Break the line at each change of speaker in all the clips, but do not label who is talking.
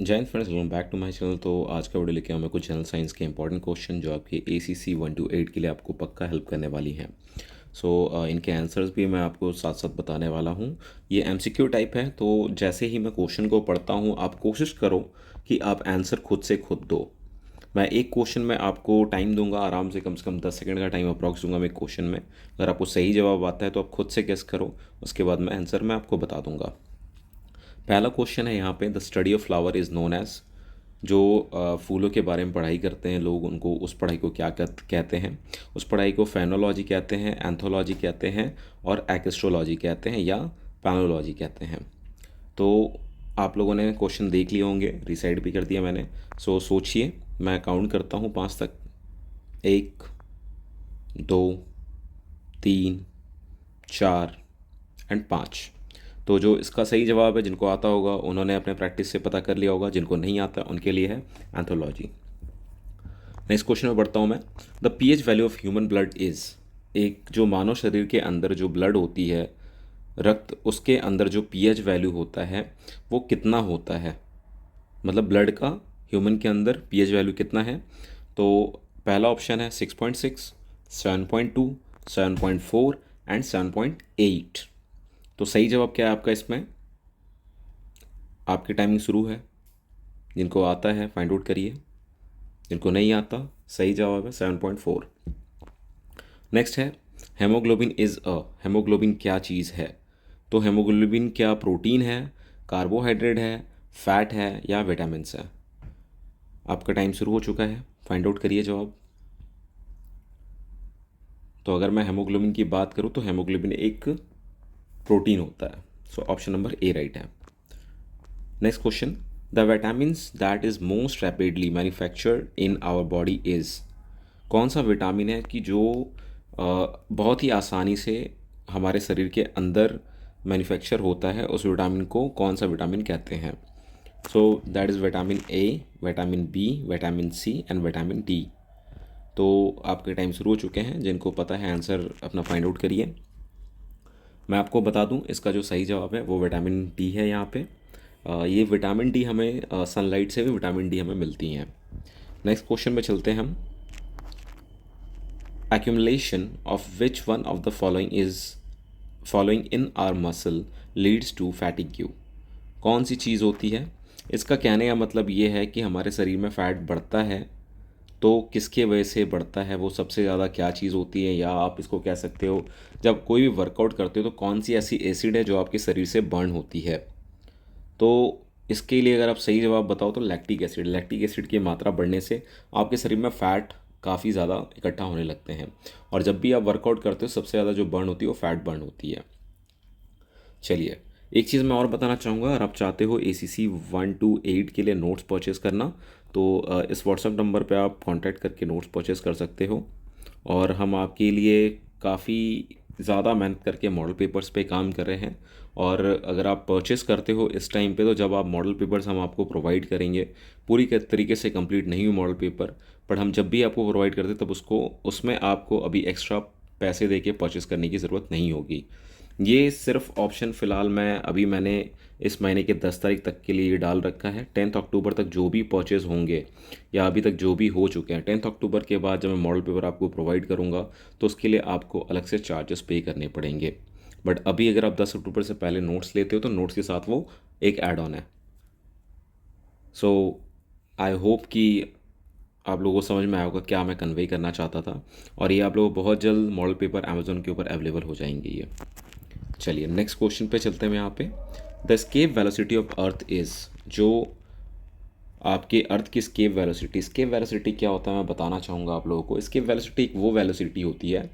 जय हिंद friends, welcome back to my channel. तो आज का वीडियो लेके आया मैं कुछ जनरल साइंस के इंपॉर्टेंट क्वेश्चन जो आपके ACC 1 to 8 के लिए आपको पक्का हेल्प करने वाली हैं। इनके आंसर्स भी मैं आपको साथ साथ बताने वाला हूँ। ये MCQ टाइप है, तो जैसे ही मैं क्वेश्चन को पढ़ता हूँ आप कोशिश करो कि आप आंसर खुद से खुद दो। मैं एक क्वेश्चन में आपको टाइम दूंगा, आराम से कम 10 सेकंड का टाइम अप्रॉक्स दूंगा मैं एक क्वेश्चन में। अगर आपको सही जवाब आता है तो आप खुद से गेस करो, उसके बाद मैं आंसर मैं आपको बता दूंगा। पहला क्वेश्चन है यहाँ पे, the study of flower is known as. जो फूलों के बारे में पढ़ाई करते हैं लोग, उनको उस पढ़ाई को क्या कहते हैं? उस पढ़ाई को फेनोलॉजी कहते हैं, एंथोलॉजी कहते हैं, और एक्स्ट्रोलॉजी कहते हैं, या पैनोलॉजी कहते हैं। तो आप लोगों ने क्वेश्चन देख लिए होंगे, रिसाइड भी कर दिया मैंने। सोचिए, मैं काउंट करता हूँ 5 तक। 1, 2, 3, 4 एंड 5। तो जो इसका सही जवाब है, जिनको आता होगा उन्होंने अपने प्रैक्टिस से पता कर लिया होगा, जिनको नहीं आता उनके लिए है एंथोलॉजी। नेक्स्ट क्वेश्चन में बढ़ता हूँ मैं। The pH value of human blood is. एक जो मानव शरीर के अंदर जो ब्लड होती है, रक्त, उसके अंदर जो पीएच वैल्यू होता है वो कितना होता है? मतलब ब्लड का ह्यूमन के अंदर पीएच वैल्यू कितना है? तो पहला ऑप्शन है 6.6, 7.2, 7.4 एंड 7.8। तो सही जवाब क्या है आपका इसमें? आपकी टाइमिंग शुरू है। जिनको आता है फाइंड आउट करिए, जिनको नहीं आता सही जवाब है 7.4। नेक्स्ट है, हेमोग्लोबिन इज़ अ। हेमोग्लोबिन क्या चीज़ है? तो हेमोग्लोबिन क्या प्रोटीन है, कार्बोहाइड्रेट है, फैट है, या विटामिन्स है? आपका टाइम शुरू हो चुका है, फाइंड आउट करिए जवाब। तो अगर मैं हेमोग्लोबिन की बात करूँ तो हेमोग्लोबिन एक प्रोटीन होता है। So option number A right है। Next question, the vitamins that is most rapidly manufactured in our body is. कौन सा विटामिन है कि जो बहुत ही आसानी से हमारे शरीर के अंदर मैन्युफैक्चर होता है? उस विटामिन को कौन सा विटामिन कहते हैं? So that is vitamin A, vitamin B, vitamin C and vitamin D. तो आपके टाइम शुरू हो चुके हैं, जिनको पता है आंसर अपना फाइंड आउट करिए। मैं आपको बता दूं, इसका जो सही जवाब है वो विटामिन डी है यहाँ पे। ये विटामिन डी हमें सनलाइट से भी विटामिन डी हमें मिलती हैं। नेक्स्ट क्वेश्चन में चलते हैं हम। accumulation of which one of the following in our muscle leads to fatigue? कौन सी चीज़ होती है? इसका कहने का मतलब ये है कि हमारे शरीर में फ़ैट बढ़ता है, तो किसके वजह से बढ़ता है, वो सबसे ज़्यादा क्या चीज़ होती है? या आप इसको कह सकते हो, जब कोई भी वर्कआउट करते हो तो कौन सी ऐसी एसिड है जो आपके शरीर से बर्न होती है? तो इसके लिए अगर आप सही जवाब बताओ तो लैक्टिक एसिड। लैक्टिक एसिड की मात्रा बढ़ने से आपके शरीर में फ़ैट काफ़ी ज़्यादा इकट्ठा होने लगते हैं, और जब भी आप वर्कआउट करते हो सबसे ज़्यादा जो बर्न होती है वो फैट बर्न होती है। चलिए, एक चीज़ मैं और बताना चाहूँगा, अगर आप चाहते हो ACC 1 to 8 के लिए नोट्स परचेज़ करना, तो इस व्हाट्सएप नंबर पे आप कांटेक्ट करके नोट्स परचेज़ कर सकते हो। और हम आपके लिए काफ़ी ज़्यादा मेहनत करके मॉडल पेपर्स पे काम कर रहे हैं। और अगर आप परचेज़ करते हो इस टाइम पे, तो जब आप मॉडल पेपर्स हम आपको प्रोवाइड करेंगे, पूरी तरीके से कंप्लीट नहीं हुई मॉडल पेपर, पर हम जब भी आपको प्रोवाइड करते तब उसको उसमें आपको अभी एक्स्ट्रा पैसे दे के परचेज़ करने की ज़रूरत नहीं होगी। ये सिर्फ ऑप्शन फ़िलहाल मैंने इस महीने के 10 तारीख तक के लिए डाल रखा है। 10 अक्टूबर तक जो भी परचेज़ होंगे, या अभी तक जो भी हो चुके हैं, 10 अक्टूबर के बाद जब मैं मॉडल पेपर आपको प्रोवाइड करूँगा तो उसके लिए आपको अलग से चार्जेस पे करने पड़ेंगे। बट अभी अगर आप 10 अक्टूबर से पहले नोट्स लेते हो तो नोट्स के साथ वो एक ऐड ऑन है। सो आई होप कि आप लोगों को समझ में आया होगा क्या मैं कन्वे करना चाहता था, और ये आप लोगों को बहुत जल्द मॉडल पेपर अमेज़ोन के ऊपर अवेलेबल हो जाएंगे ये। चलिए नेक्स्ट क्वेश्चन पे चलते हैं। यहाँ पे, the escape velocity of earth is. जो आपके अर्थ की स्केप वेलोसिटी क्या होता है मैं बताना चाहूँगा आप लोगों को। स्केप वेलोसिटी एक वो वेलोसिटी होती है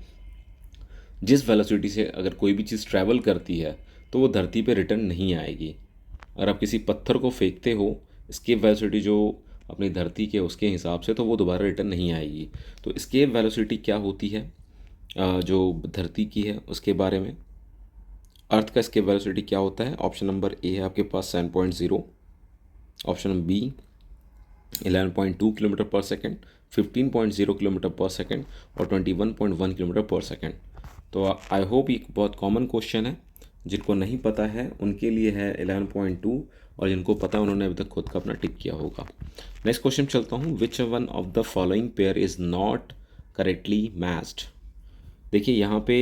जिस वेलोसिटी से अगर कोई भी चीज़ ट्रैवल करती है तो वो धरती पे रिटर्न नहीं आएगी। अगर आप किसी पत्थर को फेंकते हो, स्केप वेलोसिटी जो अपनी धरती के उसके हिसाब से, तो वो दोबारा रिटर्न नहीं आएगी। तो स्केप वेलोसिटी क्या होती है जो धरती की है उसके बारे में। अर्थ का स्केप वेलोसिटी क्या होता है? ऑप्शन नंबर ए है आपके पास 7.0, ऑप्शन बी 11.2 किलोमीटर पर सेकेंड, 15.0 किलोमीटर पर सेकेंड, और 21.1 किलोमीटर पर सेकेंड। तो आई होप ये बहुत कॉमन क्वेश्चन है, जिनको नहीं पता है उनके लिए है 11.2, और जिनको पता है उन्होंने अभी तक खुद का अपना टिक किया होगा। नेक्स्ट क्वेश्चन चलता हूँ, विच one of the following pair is not correctly matched. देखिए यहाँ पे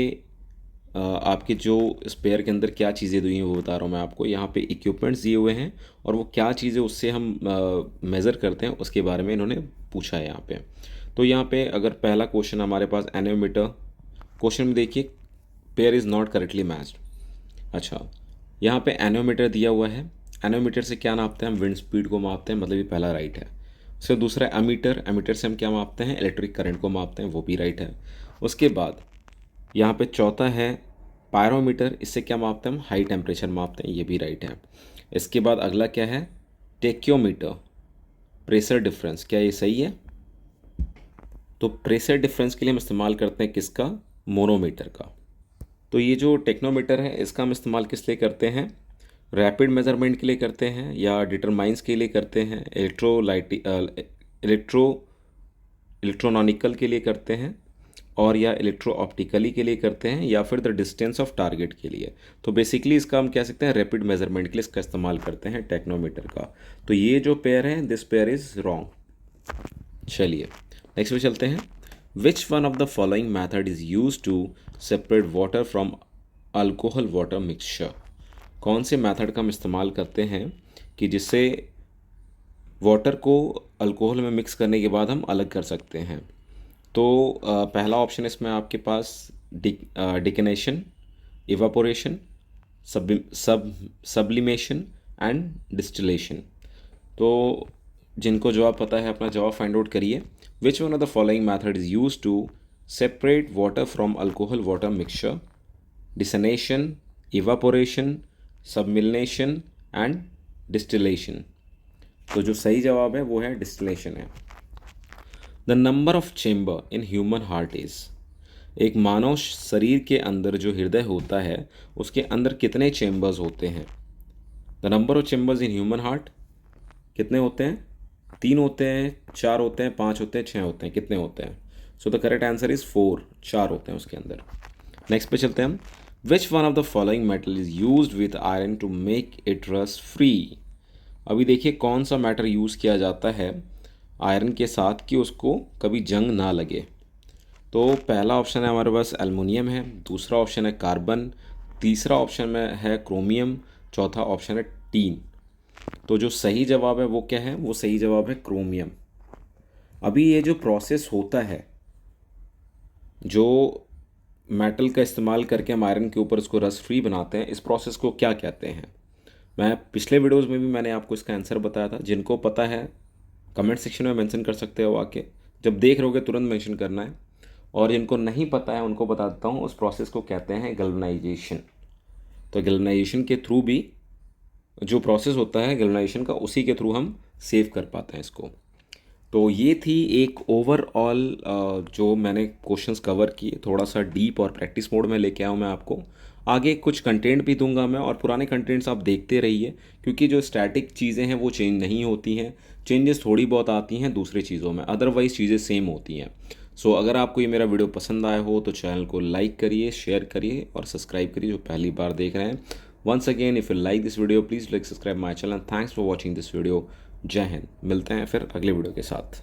आपके जो इस पेयर के अंदर क्या चीज़ें दी हुई हैं वो बता रहा हूँ मैं आपको। यहाँ पे इक्विपमेंट्स दिए हुए हैं और वो क्या चीज़ें उससे हम मेज़र करते हैं उसके बारे में इन्होंने पूछा है यहाँ पे। तो यहाँ पे अगर पहला क्वेश्चन हमारे पास एनोमीटर, क्वेश्चन में देखिए pair is not correctly matched. अच्छा, यहाँ पे एनोमीटर दिया हुआ है, एनोमीटर से क्या नापते हैं हम, विंड स्पीड को मापते हैं, मतलब ये पहला राइट है। उसके दूसरा एमीटर, एमीटर से हम क्या मापते हैं, इलेक्ट्रिक करंट को मापते हैं, वो भी राइट है। उसके बाद यहाँ पे चौथा है पायरोमीटर, इससे क्या मापते हैं हम, हाई टेम्परेचर मापते हैं, ये भी राइट है। इसके बाद अगला क्या है, टेक्योमीटर, प्रेशर डिफरेंस, क्या ये सही है। तो प्रेशर डिफरेंस के लिए हम इस्तेमाल करते हैं किसका, मोनोमीटर का। तो ये जो टेक्नोमीटर है इसका हम इस्तेमाल किस लिए करते हैं, रैपिड मेजरमेंट के लिए करते हैं, या डिटरमाइंस के लिए करते हैं, इलेक्ट्रोनॉनिकल के लिए करते हैं, और या इलेक्ट्रो ऑप्टिकली के लिए करते हैं, या फिर द डिस्टेंस ऑफ टारगेट के लिए। तो बेसिकली इसका हम कह सकते हैं रैपिड मेजरमेंट के लिए इसका इस्तेमाल करते हैं टेक्नोमीटर का। तो ये जो पेयर है दिस पेयर इज़ रॉन्ग। चलिए नेक्स्ट पे चलते हैं, which one of the following method is use to separate water from alcohol water mixture. कौन से मेथड का हम इस्तेमाल करते हैं कि जिससे वाटर को अल्कोहल में मिक्स करने के बाद हम अलग कर सकते हैं। तो पहला ऑप्शन इसमें आपके पास डिकनेशन, इवापोरेशन, सब्लिमेशन एंड डिस्टिलेशन। तो जिनको जवाब पता है अपना जवाब फाइंड आउट करिए। Which one of the following method is use to separate water from alcohol water mixture, डिसनेशन, इवापोरेशन, सबमिलेशन एंड डिस्टिलेशन। तो जो सही जवाब है वो है डिस्टिलेशन है। The number of chamber in human heart is, एक मानव शरीर के अंदर जो हृदय होता है उसके अंदर कितने चेम्बर्स होते हैं। The number of chambers in human heart कितने होते हैं, 3 होते हैं, 4 होते हैं, 5 होते हैं, 6 होते हैं, कितने होते हैं। So the correct answer is 4, 4 होते हैं उसके अंदर। नेक्स्ट पे चलते हैं हम, which one of the following metal is use with iron to make it rust free. अभी देखिए कौन सा मेटल यूज़ किया जाता है आयरन के साथ कि उसको कभी जंग ना लगे। तो पहला ऑप्शन है हमारे पास एल्युमिनियम है, दूसरा ऑप्शन है कार्बन, तीसरा ऑप्शन में है क्रोमियम, चौथा ऑप्शन है टीन। तो जो सही जवाब है वो क्या है, वो सही जवाब है क्रोमियम। अभी ये जो प्रोसेस होता है, जो मेटल का इस्तेमाल करके हम आयरन के ऊपर इसको रस्ट फ्री बनाते हैं, इस प्रोसेस को क्या कहते हैं। मैं पिछले वीडियोस में भी मैंने आपको इसका आंसर बताया था, जिनको पता है कमेंट सेक्शन में मेंशन कर सकते हो आके, जब देख रहोगे तुरंत मेंशन करना है। और जिनको नहीं पता है उनको बता देता हूँ, उस प्रोसेस को कहते हैं गैल्वेनाइजेशन। तो गैल्वेनाइजेशन के थ्रू भी जो प्रोसेस होता है गैल्वेनाइजेशन का, उसी के थ्रू हम सेव कर पाते हैं इसको। तो ये थी एक ओवरऑल जो मैंने क्वेश्चंस कवर किए, थोड़ा सा डीप और प्रैक्टिस मोड में लेके आऊँ मैं आपको। आगे कुछ कंटेंट भी दूंगा मैं, और पुराने कंटेंट्स आप देखते रहिए, क्योंकि जो स्टैटिक चीज़ें हैं वो चेंज नहीं होती हैं, चेंजेस थोड़ी बहुत आती हैं दूसरी चीज़ों में, अदरवाइज़ चीज़ें सेम होती हैं। सो अगर आपको ये मेरा वीडियो पसंद आया हो तो चैनल को लाइक करिए, शेयर करिए और सब्सक्राइब करिए जो पहली बार देख रहे हैं। Once again if you like this video please like subscribe my channel. Thanks for watching this video. जय हिंद। मिलते हैं फिर अगले वीडियो के साथ।